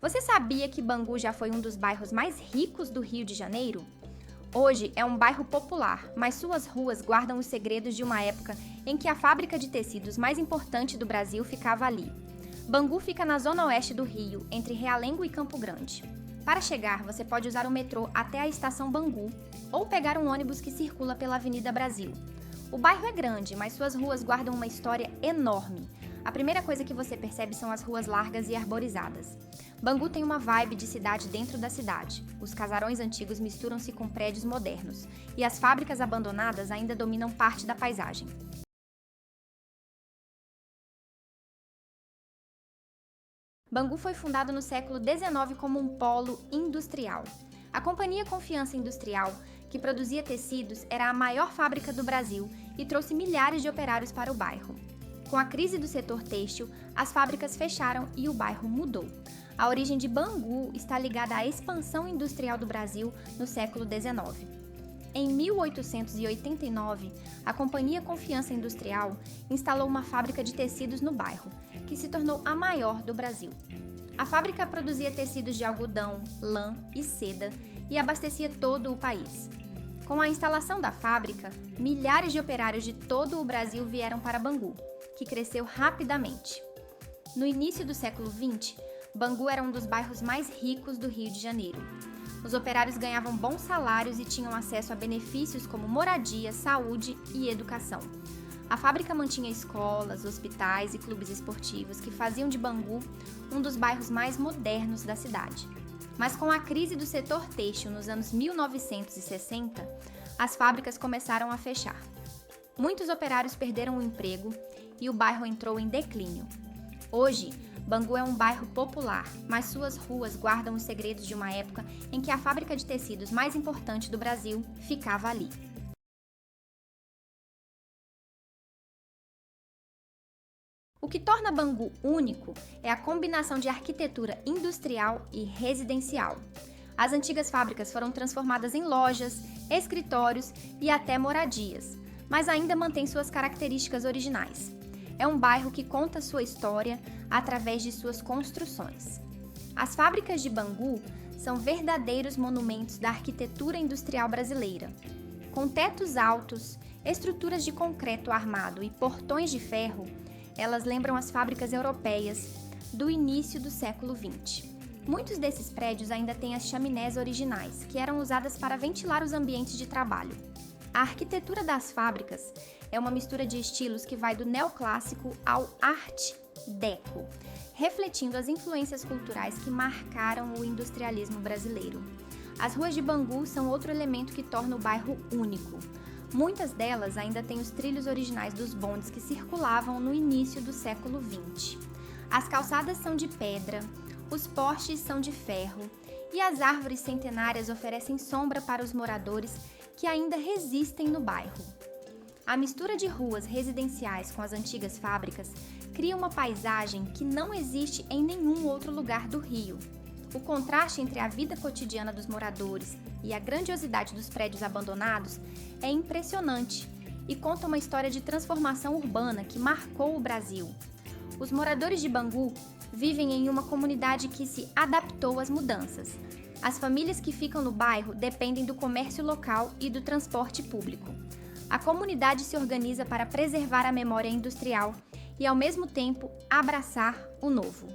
Você sabia que Bangu já foi um dos bairros mais ricos do Rio de Janeiro? Hoje é um bairro popular, mas suas ruas guardam os segredos de uma época em que a fábrica de tecidos mais importante do Brasil ficava ali. Bangu fica na zona oeste do Rio, entre Realengo e Campo Grande. Para chegar, você pode usar o metrô até a estação Bangu ou pegar um ônibus que circula pela Avenida Brasil. O bairro é grande, mas suas ruas guardam uma história enorme. A primeira coisa que você percebe são as ruas largas e arborizadas. Bangu tem uma vibe de cidade dentro da cidade. Os casarões antigos misturam-se com prédios modernos, e as fábricas abandonadas ainda dominam parte da paisagem. Bangu foi fundado no século XIX como um polo industrial. A Companhia Confiança Industrial, que produzia tecidos, era a maior fábrica do Brasil e trouxe milhares de operários para o bairro. Com a crise do setor têxtil, as fábricas fecharam e o bairro mudou. A origem de Bangu está ligada à expansão industrial do Brasil no século XIX. Em 1889, a Companhia Confiança Industrial instalou uma fábrica de tecidos no bairro, que se tornou a maior do Brasil. A fábrica produzia tecidos de algodão, lã e seda e abastecia todo o país. Com a instalação da fábrica, milhares de operários de todo o Brasil vieram para Bangu, que cresceu rapidamente. No início do século XX, Bangu era um dos bairros mais ricos do Rio de Janeiro. Os operários ganhavam bons salários e tinham acesso a benefícios como moradia, saúde e educação. A fábrica mantinha escolas, hospitais e clubes esportivos que faziam de Bangu um dos bairros mais modernos da cidade. Mas com a crise do setor têxtil nos anos 1960, as fábricas começaram a fechar. Muitos operários perderam o emprego e o bairro entrou em declínio. Hoje, Bangu é um bairro popular, mas suas ruas guardam os segredos de uma época em que a fábrica de tecidos mais importante do Brasil ficava ali. O que torna Bangu único é a combinação de arquitetura industrial e residencial. As antigas fábricas foram transformadas em lojas, escritórios e até moradias, mas ainda mantém suas características originais. É um bairro que conta sua história através de suas construções. As fábricas de Bangu são verdadeiros monumentos da arquitetura industrial brasileira. Com tetos altos, estruturas de concreto armado e portões de ferro, elas lembram as fábricas europeias do início do século XX. Muitos desses prédios ainda têm as chaminés originais, que eram usadas para ventilar os ambientes de trabalho. A arquitetura das fábricas é uma mistura de estilos que vai do neoclássico ao Art Deco, refletindo as influências culturais que marcaram o industrialismo brasileiro. As ruas de Bangu são outro elemento que torna o bairro único. Muitas delas ainda têm os trilhos originais dos bondes que circulavam no início do século XX. As calçadas são de pedra, os postes são de ferro e as árvores centenárias oferecem sombra para os moradores que ainda resistem no bairro. A mistura de ruas residenciais com as antigas fábricas cria uma paisagem que não existe em nenhum outro lugar do Rio. O contraste entre a vida cotidiana dos moradores e a grandiosidade dos prédios abandonados é impressionante e conta uma história de transformação urbana que marcou o Brasil. Os moradores de Bangu vivem em uma comunidade que se adaptou às mudanças. As famílias que ficam no bairro dependem do comércio local e do transporte público. A comunidade se organiza para preservar a memória industrial e, ao mesmo tempo, abraçar o novo.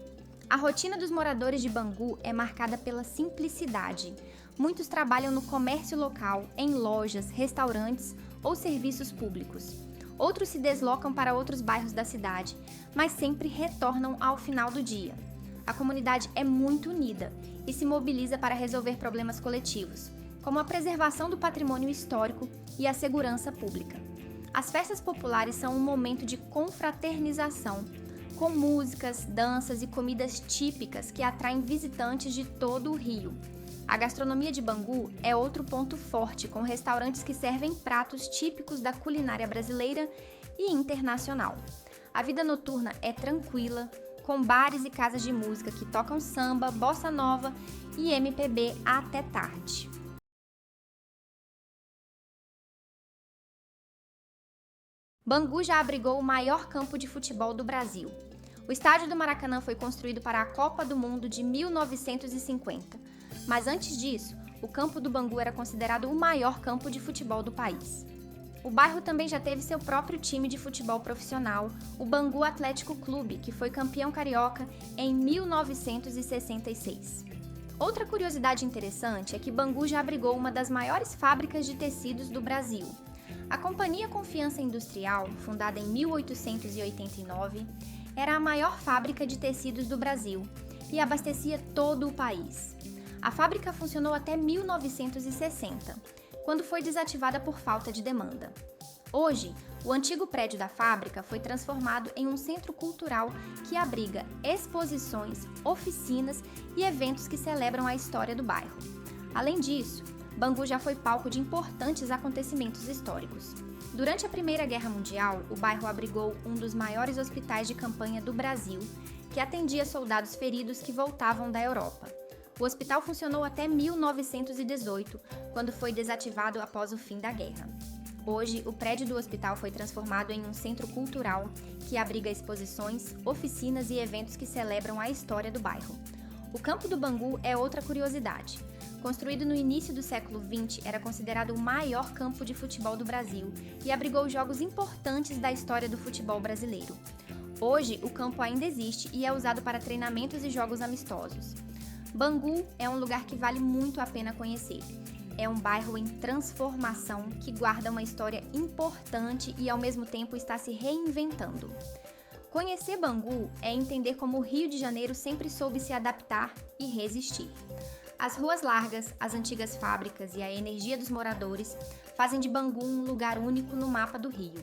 A rotina dos moradores de Bangu é marcada pela simplicidade. Muitos trabalham no comércio local, em lojas, restaurantes ou serviços públicos. Outros se deslocam para outros bairros da cidade, mas sempre retornam ao final do dia. A comunidade é muito unida e se mobiliza para resolver problemas coletivos, como a preservação do patrimônio histórico e a segurança pública. As festas populares são um momento de confraternização, com músicas, danças e comidas típicas que atraem visitantes de todo o Rio. A gastronomia de Bangu é outro ponto forte, com restaurantes que servem pratos típicos da culinária brasileira e internacional. A vida noturna é tranquila, com bares e casas de música que tocam samba, bossa nova e MPB até tarde. Bangu já abrigou o maior campo de futebol do Brasil. O estádio do Maracanã foi construído para a Copa do Mundo de 1950, mas antes disso, o campo do Bangu era considerado o maior campo de futebol do país. O bairro também já teve seu próprio time de futebol profissional, o Bangu Atlético Clube, que foi campeão carioca em 1966. Outra curiosidade interessante é que Bangu já abrigou uma das maiores fábricas de tecidos do Brasil. A Companhia Confiança Industrial, fundada em 1889, era a maior fábrica de tecidos do Brasil e abastecia todo o país. A fábrica funcionou até 1960, quando foi desativada por falta de demanda. Hoje, o antigo prédio da fábrica foi transformado em um centro cultural que abriga exposições, oficinas e eventos que celebram a história do bairro. Além disso, Bangu já foi palco de importantes acontecimentos históricos. Durante a Primeira Guerra Mundial, o bairro abrigou um dos maiores hospitais de campanha do Brasil, que atendia soldados feridos que voltavam da Europa. O hospital funcionou até 1918, quando foi desativado após o fim da guerra. Hoje, o prédio do hospital foi transformado em um centro cultural que abriga exposições, oficinas e eventos que celebram a história do bairro. O Campo do Bangu é outra curiosidade. Construído no início do século XX, era considerado o maior campo de futebol do Brasil e abrigou jogos importantes da história do futebol brasileiro. Hoje, o campo ainda existe e é usado para treinamentos e jogos amistosos. Bangu é um lugar que vale muito a pena conhecer. É um bairro em transformação que guarda uma história importante e ao mesmo tempo está se reinventando. Conhecer Bangu é entender como o Rio de Janeiro sempre soube se adaptar e resistir. As ruas largas, as antigas fábricas e a energia dos moradores fazem de Bangu um lugar único no mapa do Rio.